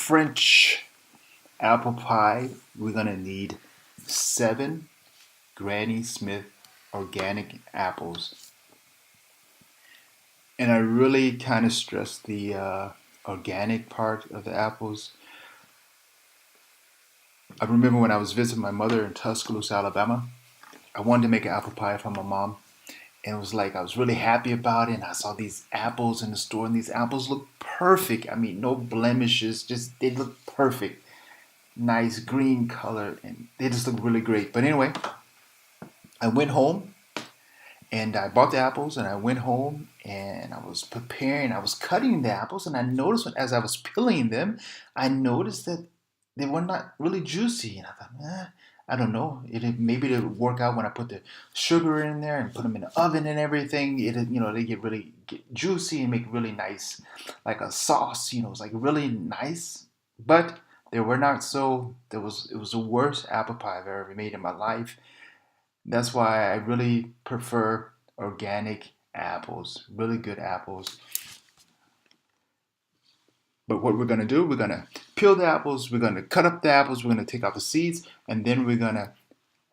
French apple pie, we're gonna need 7 Granny Smith organic apples. And I really kind of stress the organic part of the apples. I remember when I was visiting my mother in Tuscaloosa, Alabama, I wanted to make an apple pie for my mom. And it was like I was really happy about it. And I saw these apples in the store, and these apples look perfect. I mean, no blemishes, just they look perfect. Nice green color, and they just look really great. But anyway, I went home and I bought the apples, and I went home and I was preparing, I was cutting the apples, and I noticed as I was peeling them, I noticed that they were not really juicy. And I thought, I don't know. Maybe it'll work out when I put the sugar in there and put them in the oven and everything. They get juicy and make really nice, like a sauce. It's like really nice. But they were not so. It was the worst apple pie I've ever made in my life. That's why I really prefer organic apples, really good apples. But what we're going to do, we're going to peel the apples, we're going to cut up the apples, we're going to take out the seeds, and then we're going to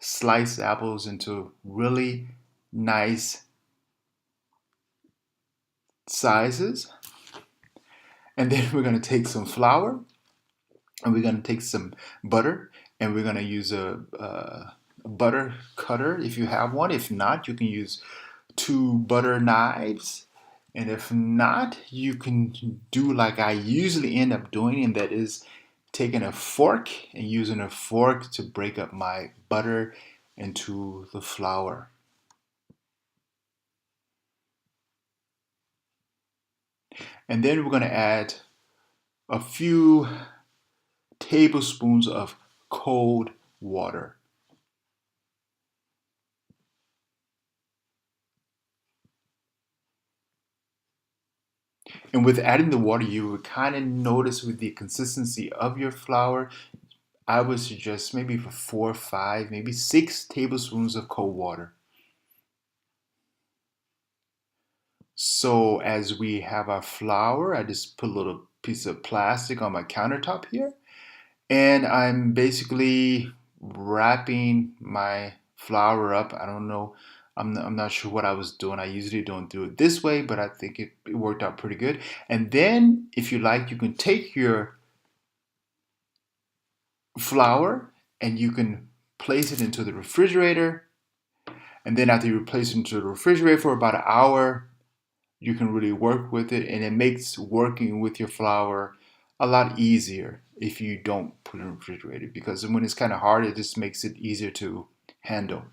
slice the apples into really nice sizes. And then we're going to take some flour, and we're going to take some butter, and we're going to use a butter cutter if you have one. If not, you can use 2 butter knives. And if not, you can do like I usually end up doing, and that is taking a fork and using a fork to break up my butter into the flour. And then we're going to add a few tablespoons of cold water. And with adding the water, you would kind of notice with the consistency of your flour, I would suggest maybe for 4, 5, maybe 6 tablespoons of cold water. So as we have our flour, I just put a little piece of plastic on my countertop here, and I'm basically wrapping my flour up. I don't know. I'm not sure what I was doing. I usually don't do it this way, but I think it worked out pretty good. And then, if you like, you can take your flour and you can place it into the refrigerator. And then after you place it into the refrigerator for about an hour, you can really work with it, and it makes working with your flour a lot easier if you don't put it in the refrigerator, because when it's kind of hard, it just makes it easier to handle.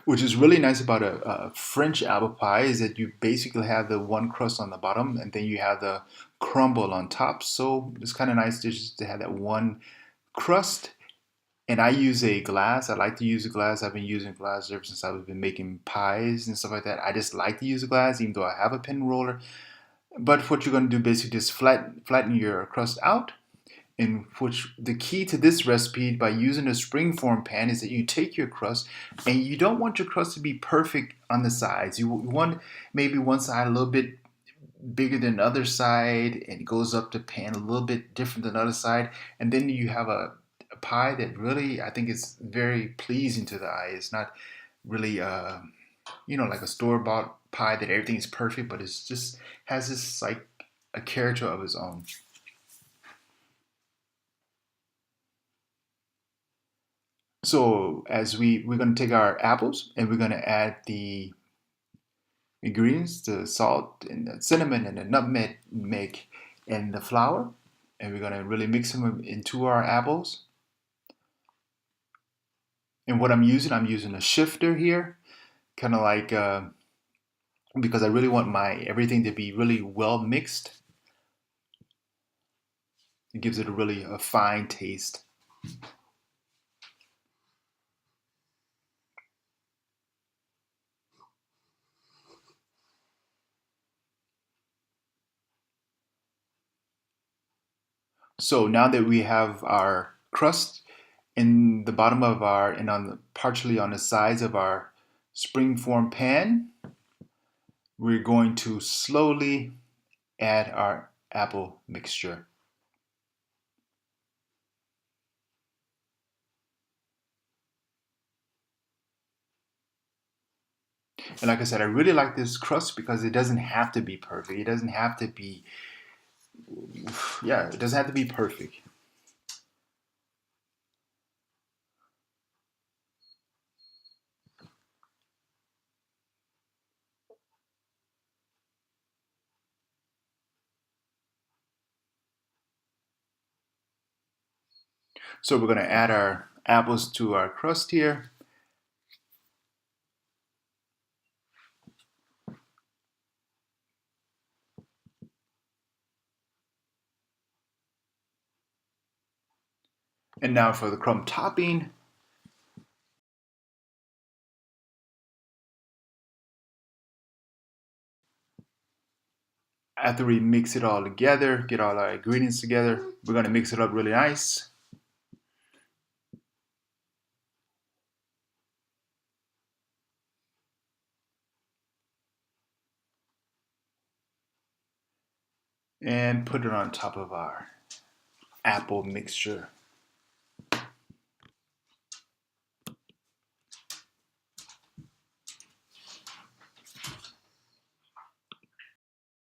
Which is really nice about a French apple pie is that you basically have the one crust on the bottom, and then you have the crumble on top. So it's kind of nice just to have that one crust. And I use a glass. I like to use a glass. I've been using glass ever since I've been making pies and stuff like that. I just like to use a glass, even though I have a pen roller. But what you're going to do basically is flatten your crust out. In which the key to this recipe by using a springform pan is that you take your crust, and you don't want your crust to be perfect on the sides. You want maybe one side a little bit bigger than the other side, and it goes up the pan a little bit different than the other side, and then you have a pie that really I think is very pleasing to the eye. It's not really like a store-bought pie that everything is perfect, but it's just has this like a character of its own. So as we're going to take our apples, and we're going to add the ingredients, the salt and the cinnamon and the nutmeg and the flour, and we're going to really mix them into our apples. And what I'm using a shifter here, kind of like because I really want my everything to be really well mixed. It gives it a really a fine taste. So now that we have our crust in the bottom of our and on the, partially on the sides of our springform pan, we're going to slowly add our apple mixture. And like I said, I really like this crust because it doesn't have to be perfect. It doesn't have to be, yeah, it doesn't have to be perfect. So we're going to add our apples to our crust here. And now for the crumb topping. After we mix it all together, get all our ingredients together, we're going to mix it up really nice. And put it on top of our apple mixture.